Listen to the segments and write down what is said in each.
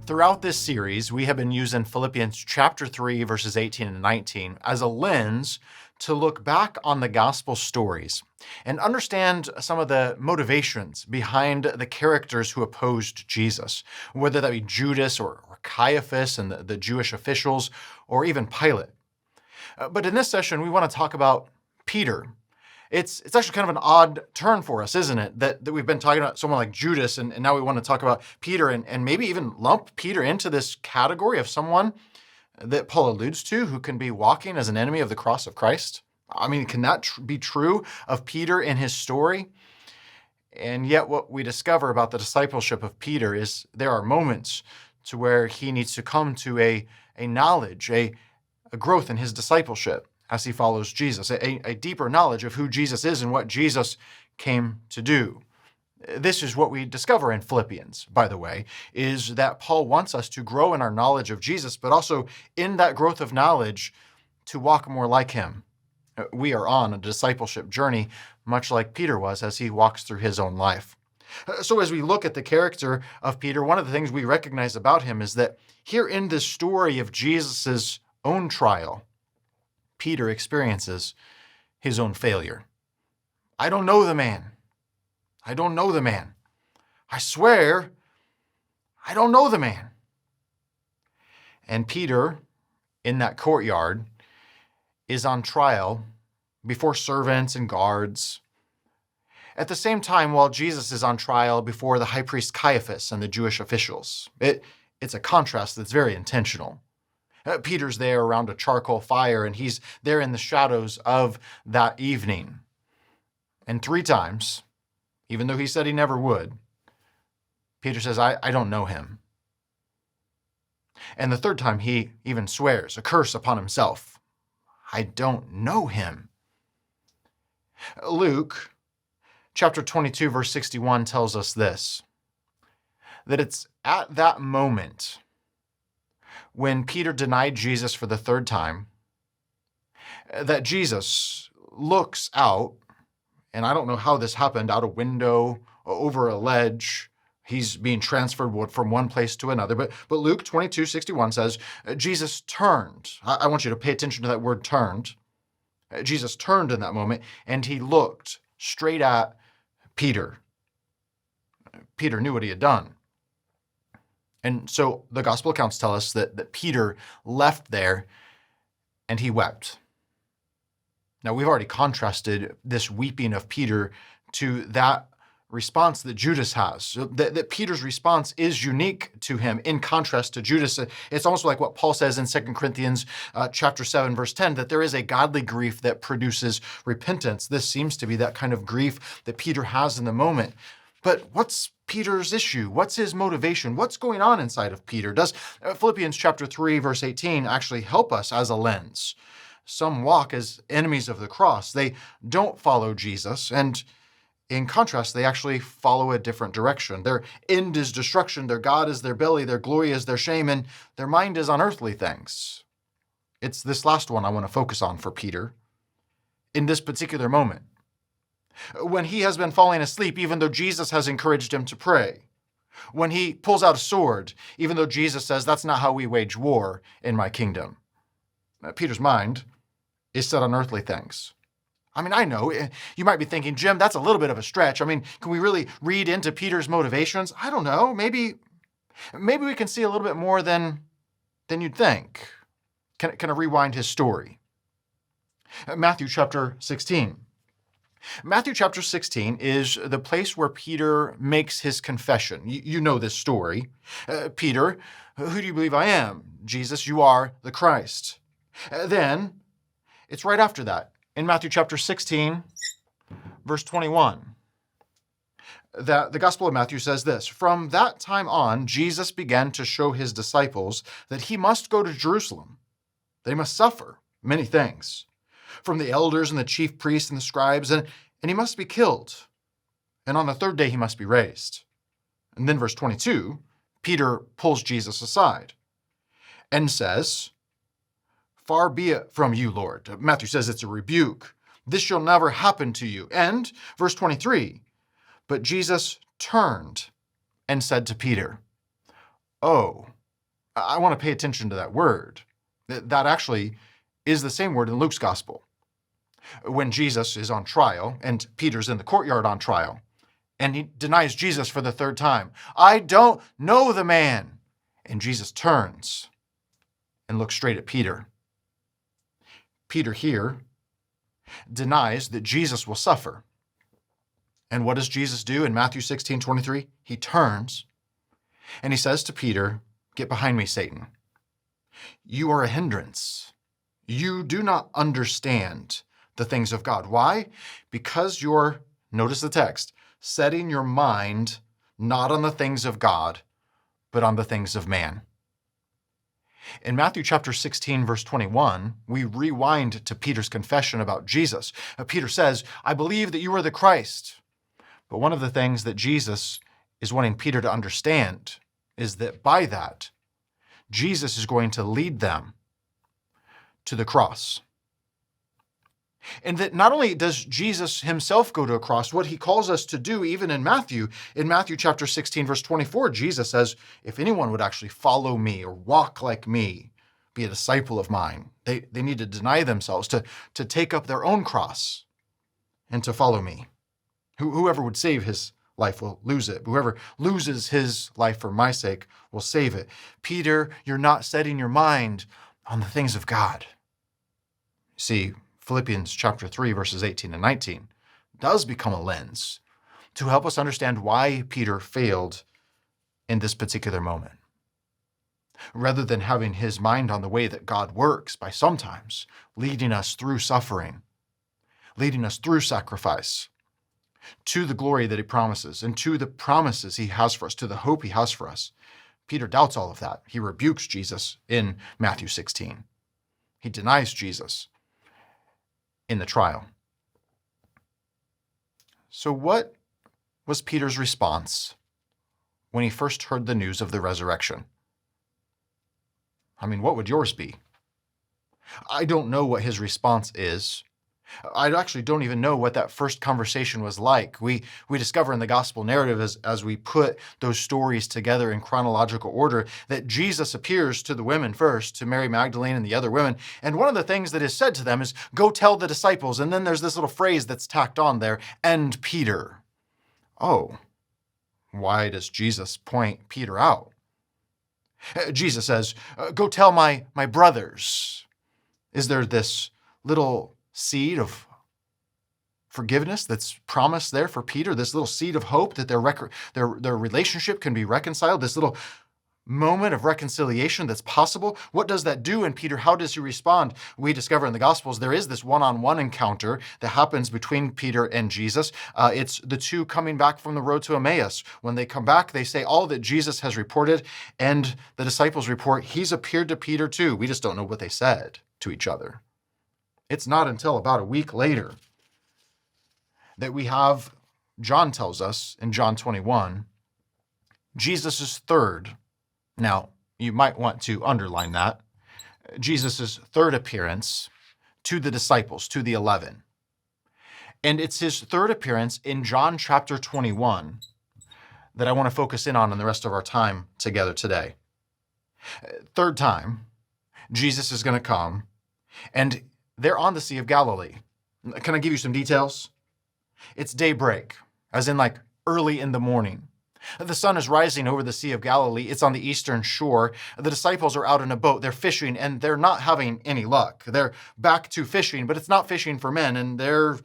Throughout this series, we have been using Philippians chapter 3, verses 18 and 19 as a lens to look back on the gospel stories and understand some of the motivations behind the characters who opposed Jesus, whether that be Judas or Caiaphas and the Jewish officials, or even Pilate. But in this session, we want to talk about Peter. It's actually kind of an odd turn for us, isn't it? That we've been talking about someone like Judas, and now we want to talk about Peter and maybe even lump Peter into this category of someone that Paul alludes to who can be walking as an enemy of the cross of Christ. I mean, can that be true of Peter in his story? And yet what we discover about the discipleship of Peter is there are moments to where he needs to come to a knowledge, a growth in his discipleship as he follows Jesus, a deeper knowledge of who Jesus is and what Jesus came to do. This is what we discover in Philippians, by the way, is that Paul wants us to grow in our knowledge of Jesus, but also in that growth of knowledge to walk more like him. We are on a discipleship journey, much like Peter was as he walks through his own life. So as we look at the character of Peter, one of the things we recognize about him is that here in this story of Jesus' own trial, Peter experiences his own failure. I don't know the man. I don't know the man. I swear, I don't know the man. And Peter, in that courtyard, is on trial before servants and guards. At the same time, while Jesus is on trial before the high priest Caiaphas and the Jewish officials, it's a contrast that's very intentional. Peter's there around a charcoal fire, and he's there in the shadows of that evening. And 3 times, even though he said he never would, Peter says, I don't know him. And the 3rd time, he even swears a curse upon himself. I don't know him. Luke, chapter 22, verse 61 tells us this, that it's at that moment when Peter denied Jesus for the 3rd time, that Jesus looks out, and I don't know how this happened, out a window, over a ledge. He's being transferred from one place to another. But Luke 22:61 says, Jesus turned. I want you to pay attention to that word turned. Jesus turned in that moment, and he looked straight at Peter. Peter knew what he had done. And so the gospel accounts tell us that Peter left there and he wept. Now, we've already contrasted this weeping of Peter to that response that Judas has. So that Peter's response is unique to him in contrast to Judas. It's almost like what Paul says in 2 Corinthians chapter 7, verse 10, that there is a godly grief that produces repentance. This seems to be that kind of grief that Peter has in the moment. But what's Peter's issue? What's his motivation? What's going on inside of Peter? Does Philippians chapter 3, verse 18 actually help us as a lens? Some walk as enemies of the cross. They don't follow Jesus, and in contrast, they actually follow a different direction. Their end is destruction, their God is their belly, their glory is their shame, and their mind is on earthly things. It's this last one I want to focus on for Peter in this particular moment. When he has been falling asleep, even though Jesus has encouraged him to pray. When he pulls out a sword, even though Jesus says, that's not how we wage war in my kingdom. Peter's mind is set on earthly things. I mean, I know, you might be thinking, Jim, that's a little bit of a stretch. I mean, can we really read into Peter's motivations? I don't know. Maybe we can see a little bit more than you'd think. Can I rewind his story? Matthew chapter 16. Matthew chapter 16 is the place where Peter makes his confession. You know this story. Peter, who do you believe I am? Jesus, you are the Christ. Then, it's right after that. In Matthew chapter 16, verse 21, that the Gospel of Matthew says this, from that time on, Jesus began to show his disciples that he must go to Jerusalem. They must suffer many things from the elders and the chief priests and the scribes, and he must be killed. And on the 3rd day, he must be raised. And then verse 22, Peter pulls Jesus aside and says, far be it from you, Lord. Matthew says it's a rebuke. This shall never happen to you. And verse 23, but Jesus turned and said to Peter, oh, I want to pay attention to that word. That actually is the same word in Luke's gospel. When Jesus is on trial and Peter's in the courtyard on trial, and he denies Jesus for the third time. I don't know the man. And Jesus turns and looks straight at Peter. Peter here denies that Jesus will suffer. And what does Jesus do in Matthew 16:23? He turns and he says to Peter, "Get behind me, Satan. You are a hindrance. You do not understand the things of God." Why? Because you're, notice the text, setting your mind not on the things of God, but on the things of man. In Matthew chapter 16, verse 21, we rewind to Peter's confession about Jesus. Peter says, "I believe that you are the Christ." But one of the things that Jesus is wanting Peter to understand is that by that, Jesus is going to lead them to the cross. And that not only does Jesus himself go to a cross, what he calls us to do, even in Matthew chapter 16, verse 24, Jesus says, if anyone would actually follow me or walk like me, be a disciple of mine, they need to deny themselves, to take up their own cross and to follow me. Whoever would save his life will lose it. Whoever loses his life for my sake will save it. Peter, you're not setting your mind on the things of God. See, Philippians chapter 3, verses 18 and 19 does become a lens to help us understand why Peter failed in this particular moment. Rather than having his mind on the way that God works by sometimes leading us through suffering, leading us through sacrifice, to the glory that he promises and to the promises he has for us, to the hope he has for us. Peter doubts all of that. He rebukes Jesus in Matthew 16. He denies Jesus in the trial. So what was Peter's response when he first heard the news of the resurrection? I mean, what would yours be? I don't know what his response is. I actually don't even know what that first conversation was like. We discover in the gospel narrative as we put those stories together in chronological order that Jesus appears to the women first, to Mary Magdalene and the other women. And one of the things that is said to them is, "Go tell the disciples." And then there's this little phrase that's tacked on there, "and Peter." Oh, why does Jesus point Peter out? Jesus says, "Go tell my brothers." Is there this little seed of forgiveness that's promised there for Peter, this little seed of hope that their relationship can be reconciled, this little moment of reconciliation that's possible? What does that do in Peter? How does he respond? We discover in the Gospels there is this one-on-one encounter that happens between Peter and Jesus. It's the two coming back from the road to Emmaus. When they come back, they say all that Jesus has reported, and the disciples report, he's appeared to Peter too. We just don't know what they said to each other. It's not until about a week later that we have, John tells us in John 21, Jesus' third, now you might want to underline that, Jesus' third appearance to the disciples, to the 11. And it's his third appearance in John chapter 21 that I want to focus in on the rest of our time together today. Third time, Jesus is going to come, and they're on the Sea of Galilee. Can I give you some details? It's daybreak, as in like early in the morning. The sun is rising over the Sea of Galilee. It's on the eastern shore. The disciples are out in a boat. They're fishing, and they're not having any luck. They're back to fishing, but it's not fishing for men, and they're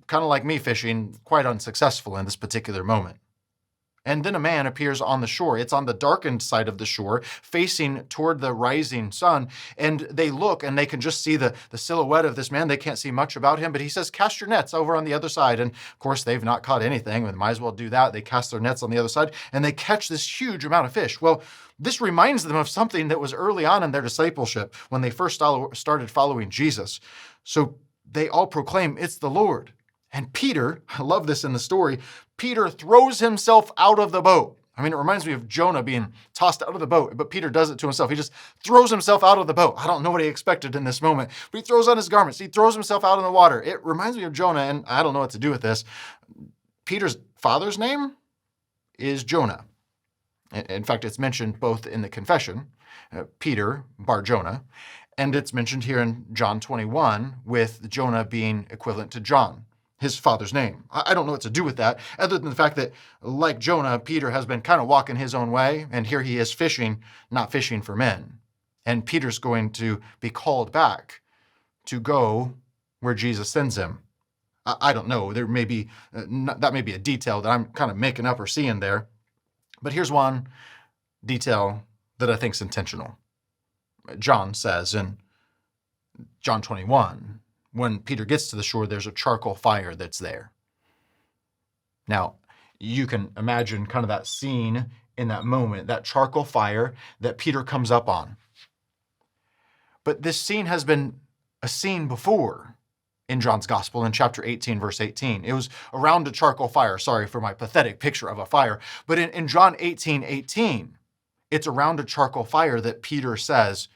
kind of like me fishing, quite unsuccessful in this particular moment. And then a man appears on the shore. It's on the darkened side of the shore, facing toward the rising sun. And they look, and they can just see the silhouette of this man. They can't see much about him, but he says, "Cast your nets over on the other side." And of course, they've not caught anything. They might as well do that. They cast their nets on the other side, and they catch this huge amount of fish. Well, this reminds them of something that was early on in their discipleship when they first started following Jesus. So they all proclaim, "It's the Lord." And Peter, I love this in the story, Peter throws himself out of the boat. I mean, it reminds me of Jonah being tossed out of the boat, but Peter does it to himself. He just throws himself out of the boat. I don't know what he expected in this moment, but he throws on his garments. He throws himself out in the water. It reminds me of Jonah, and I don't know what to do with this. Peter's father's name is Jonah. In fact, it's mentioned both in the confession, Peter, Bar Jonah, and it's mentioned here in John 21 with Jonah being equivalent to John, his father's name. I don't know what to do with that, other than the fact that, like Jonah, Peter has been kind of walking his own way, and here he is fishing, not fishing for men. And Peter's going to be called back to go where Jesus sends him. I don't know. There may be that may be a detail that I'm kind of making up or seeing there. But here's one detail that I think is intentional. John says in John 21, when Peter gets to the shore, there's a charcoal fire that's there. Now, you can imagine kind of that scene in that moment, that charcoal fire that Peter comes up on. But this scene has been a scene before in John's Gospel in chapter 18, verse 18. It was around a charcoal fire. Sorry for my pathetic picture of a fire. But in John 18:18, it's around a charcoal fire that Peter says,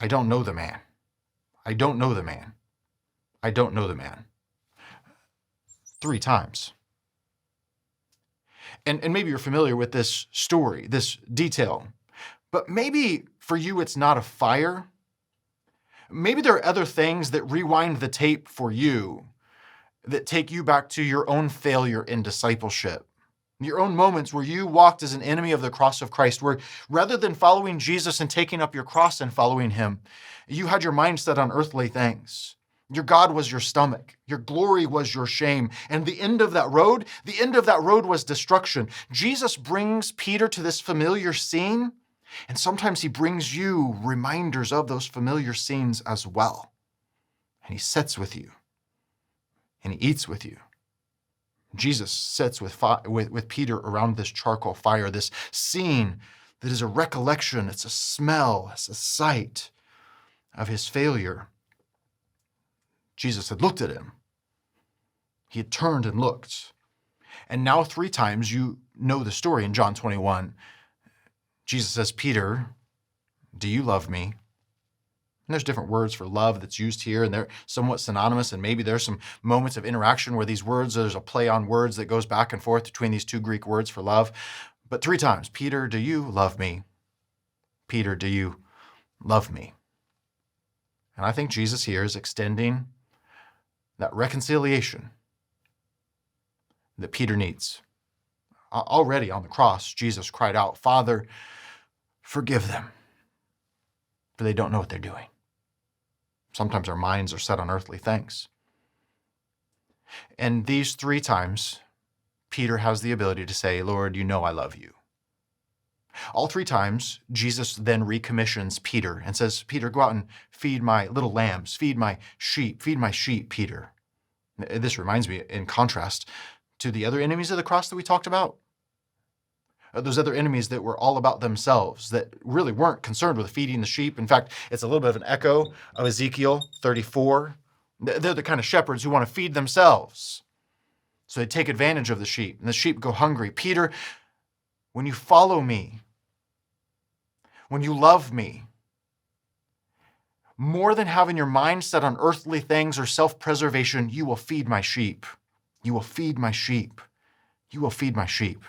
I don't know the man. I don't know the man. I don't know the man. 3 times. And maybe you're familiar with this story, this detail. But maybe for you it's not a fire. Maybe there are other things that rewind the tape for you, that take you back to your own failure in discipleship. Your own moments where you walked as an enemy of the cross of Christ, where rather than following Jesus and taking up your cross and following him, you had your mind set on earthly things. Your God was your stomach. Your glory was your shame. And the end of that road was destruction. Jesus brings Peter to this familiar scene, and sometimes he brings you reminders of those familiar scenes as well. And he sits with you, and he eats with you. Jesus sits with Peter around this charcoal fire, this scene that is a recollection, it's a smell, it's a sight of his failure. Jesus had looked at him. He had turned and looked. And now 3 times, you know the story in John 21. Jesus says, Peter, do you love me? And there's different words for love that's used here, and they're somewhat synonymous, and maybe there's some moments of interaction where these words, there's a play on words that goes back and forth between these 2 Greek words for love. But 3 times, Peter, do you love me? Peter, do you love me? And I think Jesus here is extending that reconciliation that Peter needs. Already on the cross, Jesus cried out, Father, forgive them, for they don't know what they're doing. Sometimes our minds are set on earthly things. And these 3 times, Peter has the ability to say, Lord, you know I love you. All 3 times, Jesus then recommissions Peter and says, Peter, go out and feed my little lambs, feed my sheep, Peter. This reminds me, in contrast, to the other enemies of the cross that we talked about. Those other enemies that were all about themselves, that really weren't concerned with feeding the sheep. In fact, it's a little bit of an echo of Ezekiel 34. They're the kind of shepherds who want to feed themselves. So they take advantage of the sheep, and the sheep go hungry. Peter, when you follow me, when you love me, more than having your mind set on earthly things or self-preservation, you will feed my sheep. You will feed my sheep. You will feed my sheep.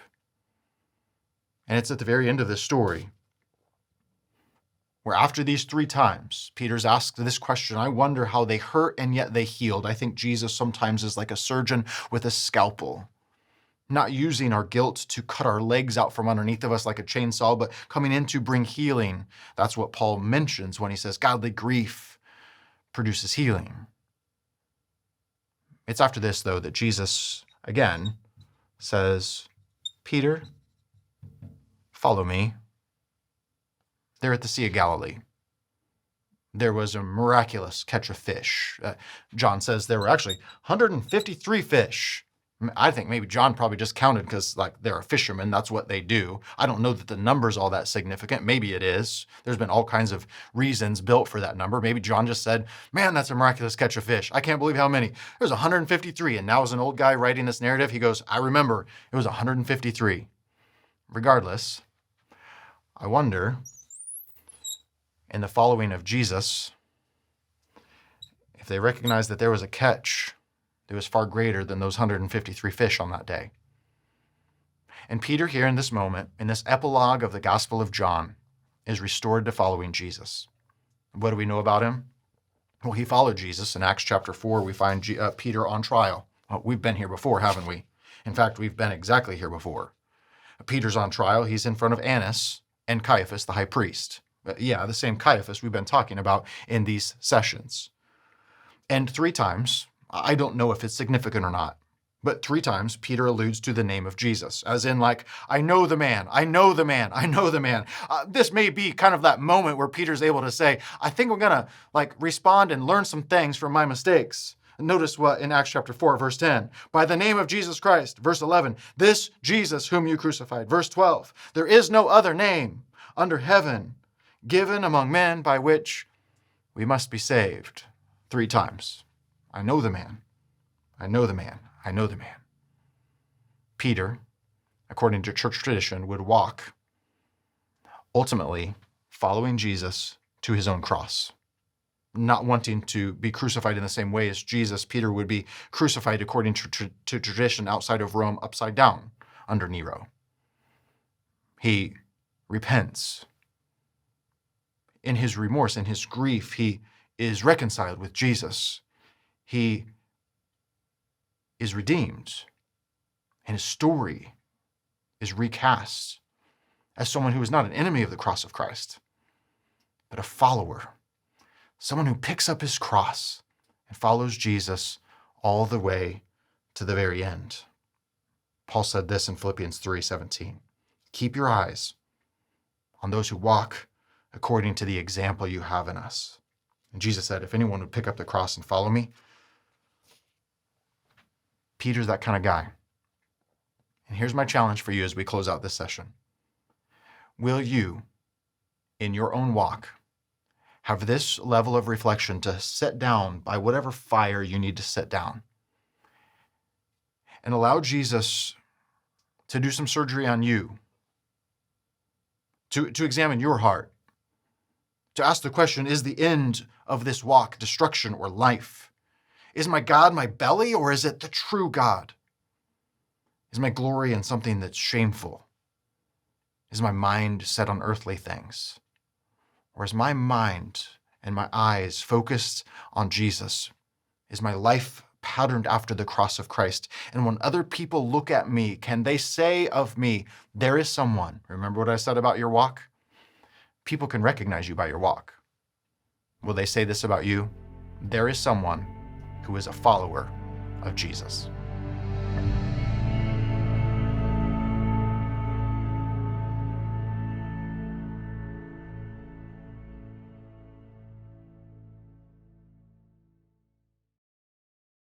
And it's at the very end of this story where after these 3 times, Peter's asked this question, I wonder how they hurt and yet they healed. I think Jesus sometimes is like a surgeon with a scalpel, not using our guilt to cut our legs out from underneath of us like a chainsaw, but coming in to bring healing. That's what Paul mentions when he says godly grief produces healing. It's after this, though, that Jesus, again, says, Peter, follow me. They're at the Sea of Galilee. There was a miraculous catch of fish. John says there were actually 153 fish. I think maybe John probably just counted because, they're a fisherman. That's what they do. I don't know that the number's all that significant. Maybe it is. There's been all kinds of reasons built for that number. Maybe John just said, man, that's a miraculous catch of fish. I can't believe how many. There's 153. And now as an old guy writing this narrative, he goes, I remember it was 153. Regardless, I wonder, in the following of Jesus, if they recognized that there was a catch that was far greater than those 153 fish on that day. And Peter here in this moment, in this epilogue of the Gospel of John, is restored to following Jesus. What do we know about him? Well, he followed Jesus. In Acts chapter 4, we find Peter on trial. We've been here before, haven't we? In fact, we've been exactly here before. Peter's on trial. He's in front of Annas and Caiaphas, the high priest. The same Caiaphas we've been talking about in these sessions. And 3 times, I don't know if it's significant or not, but 3 times Peter alludes to the name of Jesus, as in like, I know the man, I know the man, I know the man. This may be kind of that moment where Peter's able to say, I think I'm going to respond and learn some things from my mistakes. Notice what in Acts chapter 4, verse 10, by the name of Jesus Christ, verse 11, this Jesus whom you crucified, verse 12, there is no other name under heaven given among men by which we must be saved. 3 times. I know the man. I know the man. I know the man. Peter, according to church tradition, would walk, ultimately following Jesus to his own cross. Not wanting to be crucified in the same way as Jesus, Peter would be crucified according to tradition outside of Rome, upside down under Nero. He repents. In his remorse, in his grief, he is reconciled with Jesus. He is redeemed. And his story is recast as someone who is not an enemy of the cross of Christ, but a follower. Someone who picks up his cross and follows Jesus all the way to the very end. Paul said this in Philippians 3:17. Keep your eyes on those who walk according to the example you have in us. And Jesus said, if anyone would pick up the cross and follow me, Peter's that kind of guy. And here's my challenge for you as we close out this session. Will you, in your own walk, have this level of reflection to sit down by whatever fire you need to sit down and allow Jesus to do some surgery on you, to examine your heart, to ask the question, is the end of this walk destruction or life? Is my God my belly, or is it the true God? Is my glory in something that's shameful? Is my mind set on earthly things? Or is my mind and my eyes focused on Jesus? Is my life patterned after the cross of Christ? And when other people look at me, can they say of me, there is someone? Remember what I said about your walk? People can recognize you by your walk. Will they say this about you? There is someone who is a follower of Jesus.